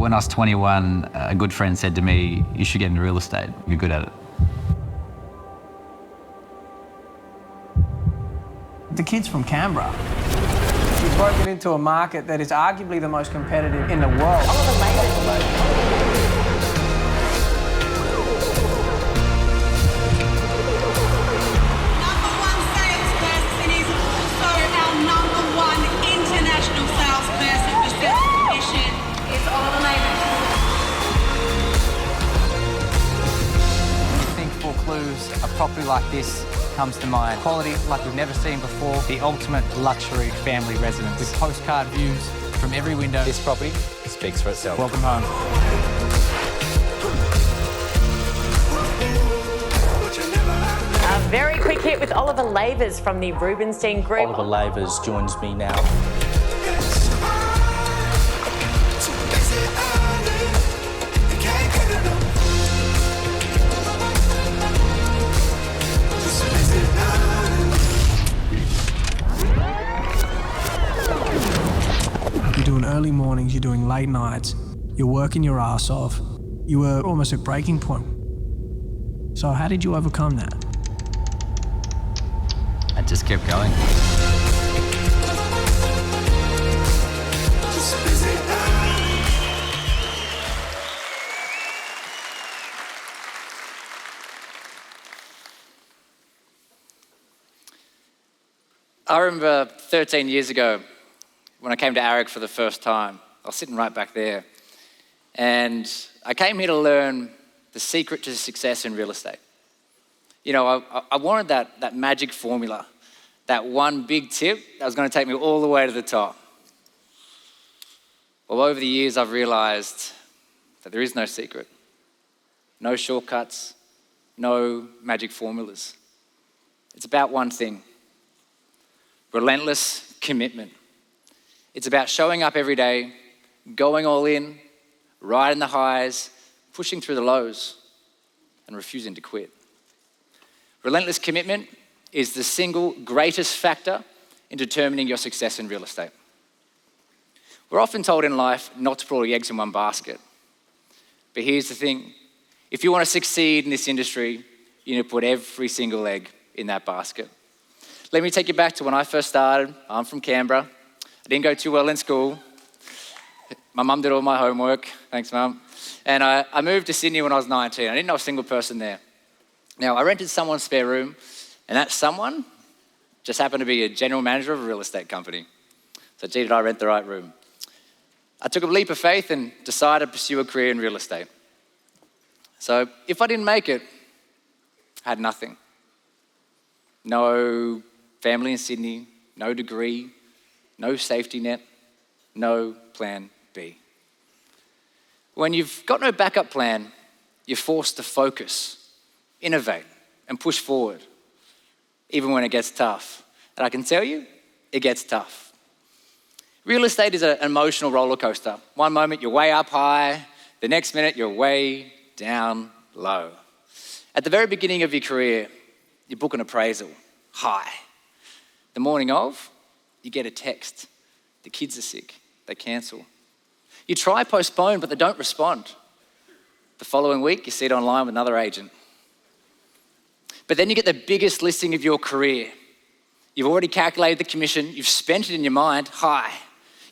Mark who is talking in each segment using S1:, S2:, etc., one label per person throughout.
S1: When I was 21, a good friend said to me, you should get into real estate, you're good at it.
S2: The kid's from Canberra. He's broken into a market that is arguably the most competitive in the world.
S3: A property like this comes to mind. Quality like we've never seen before. The ultimate luxury family residence with postcard views from every window.
S4: This property speaks for itself.
S3: Welcome home.
S5: A very quick hit with Oliver Lavers from the Rubenstein Group.
S4: Oliver Lavers joins me now.
S2: You're doing early mornings, you're doing late nights, you're working your ass off. You were almost at breaking point. So how did you overcome that?
S1: I just kept going.
S4: I remember 13 years ago when I came to AREC for the first time. I was sitting right back there. And I came here to learn the secret to success in real estate. You know, I wanted that magic formula, that one big tip that was going to take me all the way to the top. Well, over the years, I've realized that there is no secret, no shortcuts, no magic formulas. It's about one thing: relentless commitment. It's about showing up every day, going all in, riding the highs, pushing through the lows, and refusing to quit. Relentless commitment is the single greatest factor in determining your success in real estate. We're often told in life not to put all your eggs in one basket. But here's the thing: if you want to succeed in this industry, you need to put every single egg in that basket. Let me take you back to when I first started. I'm from Canberra. I didn't go too well in school. My mum did all my homework. Thanks, Mum. And I moved to Sydney when I was 19. I didn't know a single person there. Now, I rented someone's spare room, and that someone just happened to be a general manager of a real estate company. So, gee, did I rent the right room? I took a leap of faith and decided to pursue a career in real estate. So, if I didn't make it, I had nothing. No family in Sydney, no degree, no safety net, no plan B. When you've got no backup plan, you're forced to focus, innovate, and push forward, even when it gets tough. And I can tell you, it gets tough. Real estate is an emotional roller coaster. One moment you're way up high, the next minute you're way down low. At the very beginning of your career, you book an appraisal, high. The morning of, you get a text. The kids are sick, they cancel. You try postpone, but they don't respond. The following week, you see it online with another agent. But then you get the biggest listing of your career. You've already calculated the commission, you've spent it in your mind, high.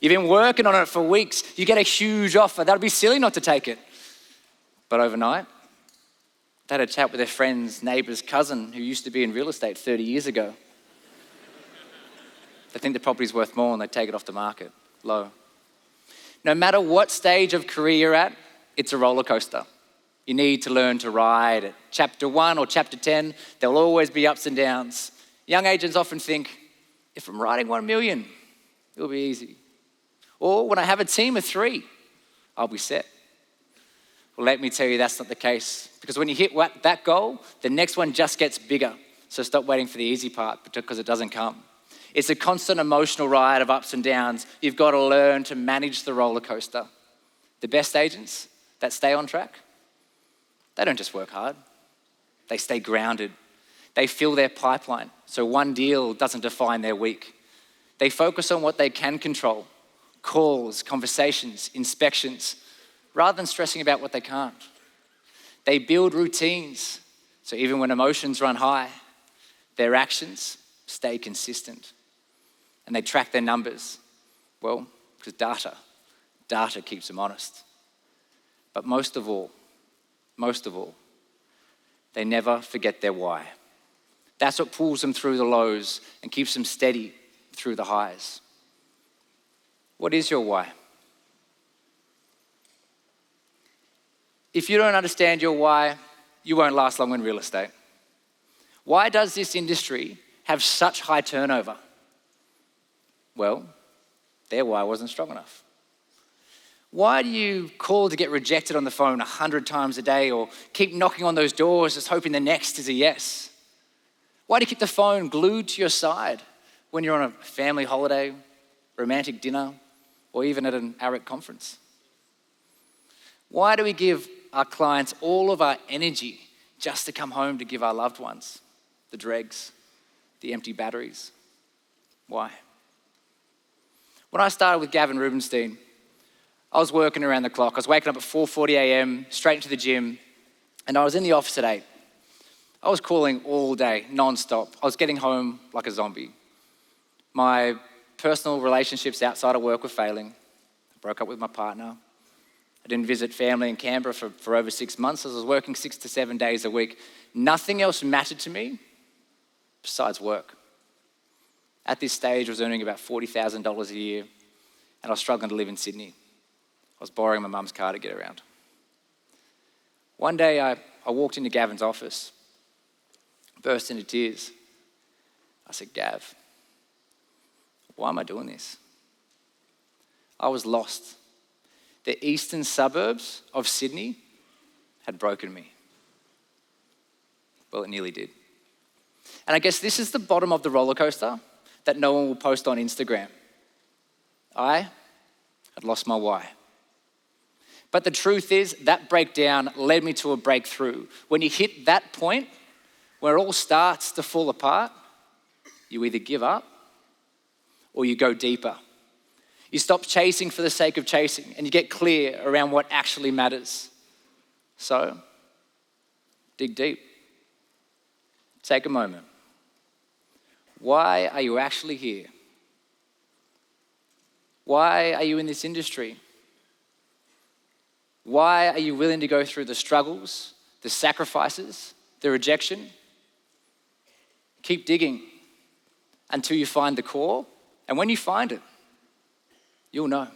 S4: You've been working on it for weeks, you get a huge offer. That'd be silly not to take it. But overnight, they had a chat with their friend's neighbour's cousin who used to be in real estate 30 years ago. They think the property's worth more and they take it off the market, low. No matter what stage of career you're at, it's a roller coaster. You need to learn to ride it. Chapter 1 or chapter 10, there'll always be ups and downs. Young agents often think, if I'm riding 1 million, it'll be easy. Or when I have a team of 3, I'll be set. Well, let me tell you, that's not the case. Because when you hit that goal, the next one just gets bigger. So stop waiting for the easy part because it doesn't come. It's a constant emotional ride of ups and downs. You've got to learn to manage the roller coaster. The best agents that stay on track, they don't just work hard. They stay grounded. They fill their pipeline so one deal doesn't define their week. They focus on what they can control: calls, conversations, inspections. rather than stressing about what they can't. They build routines, so even when emotions run high, their actions stay consistent. And they track their numbers, well, because data keeps them honest. But most of all, they never forget their why. That's what pulls them through the lows and keeps them steady through the highs. What is your why? If you don't understand your why, you won't last long in real estate. Why does this industry have such high turnover? Well, their why wasn't strong enough. Why do you call to get rejected on the phone 100 times a day or keep knocking on those doors just hoping the next is a yes? Why do you keep the phone glued to your side when you're on a family holiday, romantic dinner, or even at an AREC conference? Why do we give our clients all of our energy just to come home to give our loved ones the dregs, the empty batteries? Why? When I started with Gavin Rubenstein, I was working around the clock. I was waking up at 4:40 a.m., straight into the gym, and I was in the office at 8. I was calling all day, non-stop. I was getting home like a zombie. My personal relationships outside of work were failing. I broke up with my partner. I didn't visit family in Canberra for over 6 months as I was working 6 to 7 days a week. Nothing else mattered to me besides work. At this stage, I was earning about $40,000 a year, and I was struggling to live in Sydney. I was borrowing my mum's car to get around. One day, I walked into Gavin's office, burst into tears. I said, Gav, why am I doing this? I was lost. The eastern suburbs of Sydney had broken me. Well, it nearly did. And I guess this is the bottom of the roller coaster that no one will post on Instagram. I had lost my why. But the truth is, that breakdown led me to a breakthrough. When you hit that point where it all starts to fall apart, you either give up or you go deeper. You stop chasing for the sake of chasing and you get clear around what actually matters. So, dig deep. Take a moment. Why are you actually here? Why are you in this industry? Why are you willing to go through the struggles, the sacrifices, the rejection? Keep digging until you find the core. And when you find it, you'll know.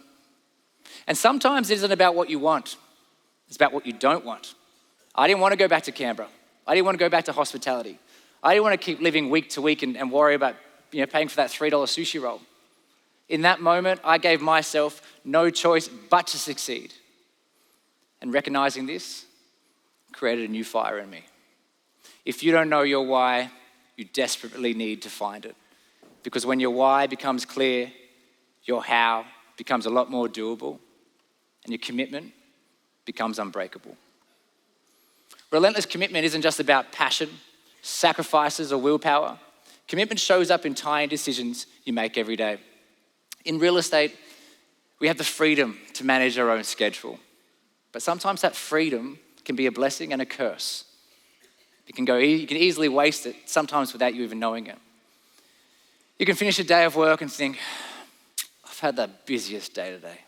S4: And sometimes it isn't about what you want. It's about what you don't want. I didn't want to go back to Canberra. I didn't want to go back to hospitality. I didn't want to keep living week to week and worry about paying for that $3 sushi roll. In that moment, I gave myself no choice but to succeed. And recognizing this created a new fire in me. If you don't know your why, you desperately need to find it. Because when your why becomes clear, your how becomes a lot more doable, and your commitment becomes unbreakable. Relentless commitment isn't just about passion, sacrifices, or willpower. Commitment shows up in tiny decisions you make every day. In real estate, we have the freedom to manage our own schedule. But sometimes that freedom can be a blessing and a curse. You can easily waste it, sometimes without you even knowing it. You can finish a day of work and think, I've had the busiest day today.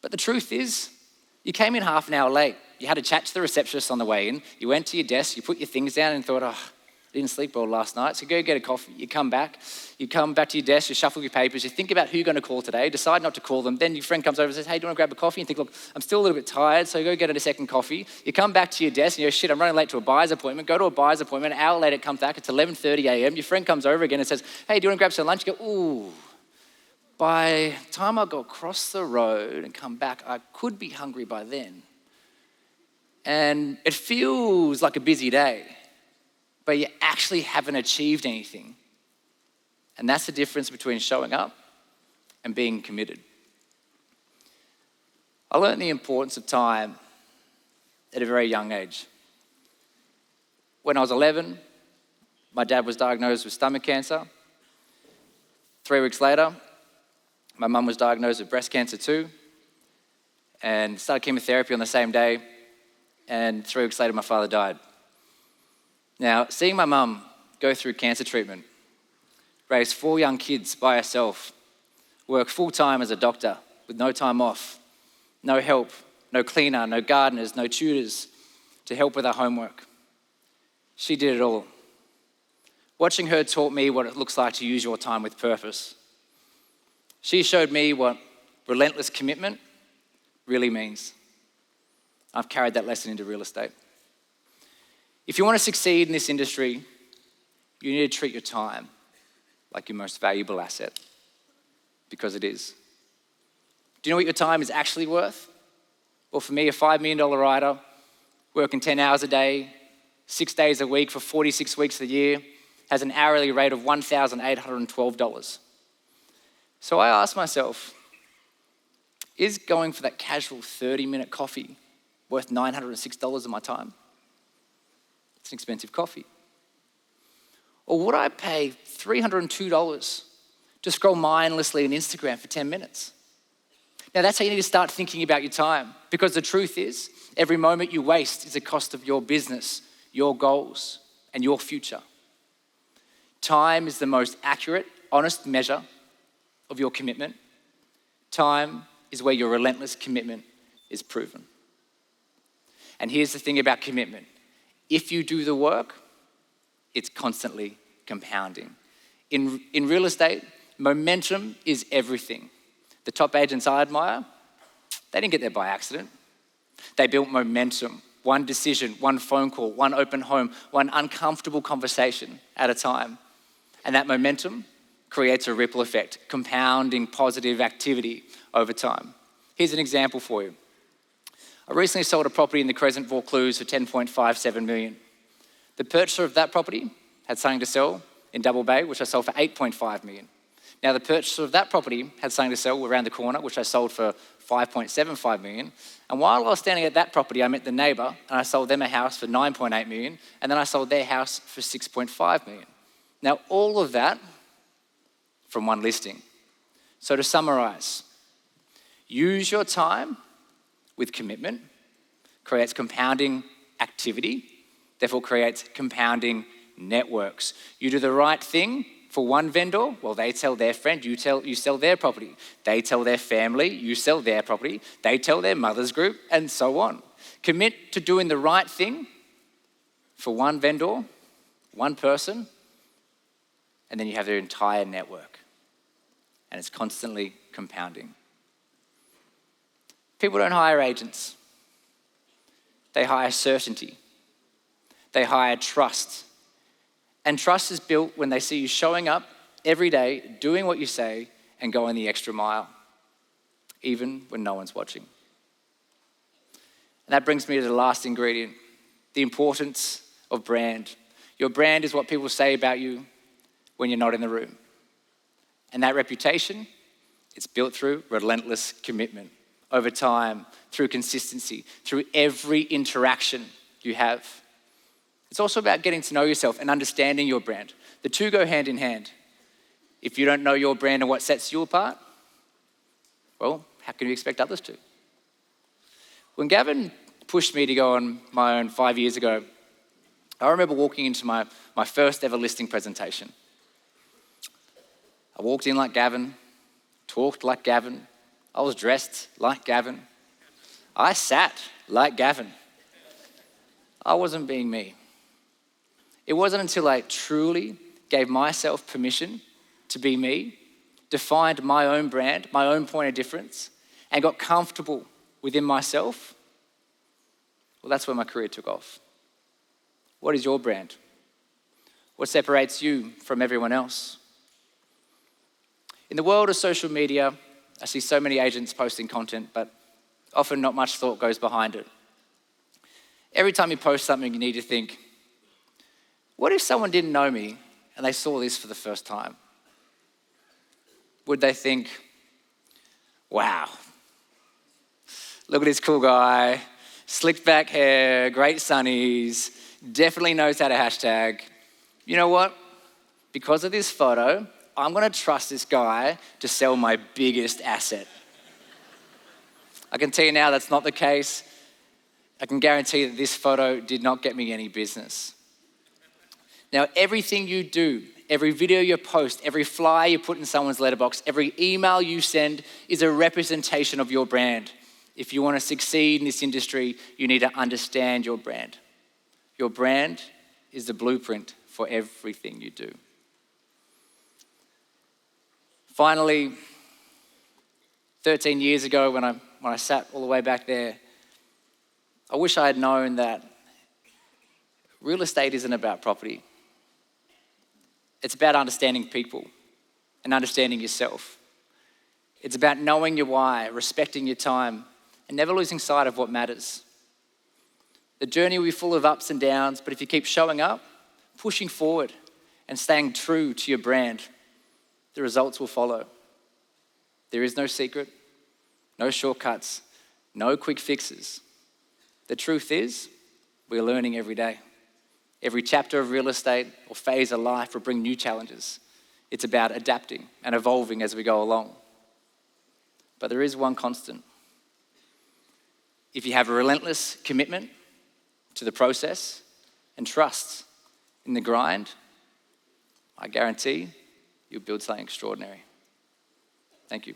S4: But the truth is, you came in half an hour late. You had a chat to the receptionist on the way in. You went to your desk, you put your things down and thought, I didn't sleep well last night, so go get a coffee. You come back to your desk, you shuffle your papers, you think about who you're going to call today, decide not to call them, then your friend comes over and says, hey, do you want to grab a coffee? And think, look, I'm still a little bit tired, so go get a second coffee. You come back to your desk and you're, shit, I'm running late to a buyer's appointment. Go to a buyer's appointment, an hour later it comes back, it's 11:30 a.m. Your friend comes over again and says, hey, do you want to grab some lunch? You go, ooh. By the time I go across the road and come back, I could be hungry by then. And it feels like a busy day, but you actually haven't achieved anything. And that's the difference between showing up and being committed. I learned the importance of time at a very young age. When I was 11, my dad was diagnosed with stomach cancer. 3 weeks later, my mum was diagnosed with breast cancer too. and started chemotherapy on the same day, and 3 weeks later my father died. Now, seeing my mum go through cancer treatment, raise 4 young kids by herself, work full-time as a doctor with no time off, no help, no cleaner, no gardeners, no tutors to help with her homework. She did it all. Watching her taught me what it looks like to use your time with purpose. She showed me what relentless commitment really means. I've carried that lesson into real estate. If you want to succeed in this industry, you need to treat your time like your most valuable asset, because it is. Do you know what your time is actually worth? Well, for me, a $5 million writer, working 10 hours a day, 6 days a week for 46 weeks of the year, has an hourly rate of $1,812. So I asked myself, is going for that casual 30-minute coffee worth $906 of my time? It's an expensive coffee. Or would I pay $302 to scroll mindlessly on Instagram for 10 minutes? Now that's how you need to start thinking about your time, because the truth is, every moment you waste is a cost of your business, your goals, and your future. Time is the most accurate, honest measure of your commitment. Time is where your relentless commitment is proven. And here's the thing about commitment. If you do the work, it's constantly compounding. In real estate, momentum is everything. The top agents I admire, they didn't get there by accident. They built momentum, one decision, one phone call, one open home, one uncomfortable conversation at a time. And that momentum creates a ripple effect, compounding positive activity over time. Here's an example for you. I recently sold a property in the Crescent Vaucluse for $10.57 million. The purchaser of that property had something to sell in Double Bay, which I sold for $8.5 million. Now, the purchaser of that property had something to sell around the corner, which I sold for $5.75 million. And while I was standing at that property, I met the neighbour and I sold them a house for $9.8 million, and then I sold their house for $6.5 million. Now, all of that from one listing. So to summarise, use your time with commitment, creates compounding activity, therefore creates compounding networks. You do the right thing for one vendor, well, they tell their friend, you sell their property. They tell their family, you sell their property. They tell their mother's group, and so on. Commit to doing the right thing for one vendor, one person, and then you have their entire network. And it's constantly compounding. People don't hire agents. They hire certainty. They hire trust. And trust is built when they see you showing up every day, doing what you say, and going the extra mile, even when no one's watching. And that brings me to the last ingredient, the importance of brand. Your brand is what people say about you when you're not in the room. And that reputation, it's built through relentless commitment, over time, through consistency, through every interaction you have. It's also about getting to know yourself and understanding your brand. The two go hand in hand. If you don't know your brand and what sets you apart, well, how can you expect others to? When Gavin pushed me to go on my own 5 years ago, I remember walking into my first ever listing presentation. I walked in like Gavin, talked like Gavin, I was dressed like Gavin, I sat like Gavin. I wasn't being me. It wasn't until I truly gave myself permission to be me, defined my own brand, my own point of difference, and got comfortable within myself, well, that's when my career took off. What is your brand? What separates you from everyone else? In the world of social media, I see so many agents posting content, but often not much thought goes behind it. Every time you post something, you need to think, what if someone didn't know me and they saw this for the first time? Would they think, wow, look at this cool guy, slicked back hair, great sunnies, definitely knows how to hashtag. You know what? Because of this photo, I'm going to trust this guy to sell my biggest asset. I can tell you now that's not the case. I can guarantee that this photo did not get me any business. Now, everything you do, every video you post, every flyer you put in someone's letterbox, every email you send is a representation of your brand. If you want to succeed in this industry, you need to understand your brand. Your brand is the blueprint for everything you do. Finally, 13 years ago when I sat all the way back there, I wish I had known that real estate isn't about property. It's about understanding people and understanding yourself. It's about knowing your why, respecting your time, and never losing sight of what matters. The journey will be full of ups and downs, but if you keep showing up, pushing forward, and staying true to your brand, the results will follow. There is no secret, no shortcuts, no quick fixes. The truth is, we're learning every day. Every chapter of real estate or phase of life will bring new challenges. It's about adapting and evolving as we go along. But there is one constant. If you have a relentless commitment to the process and trust in the grind, I guarantee you'll build something extraordinary. Thank you.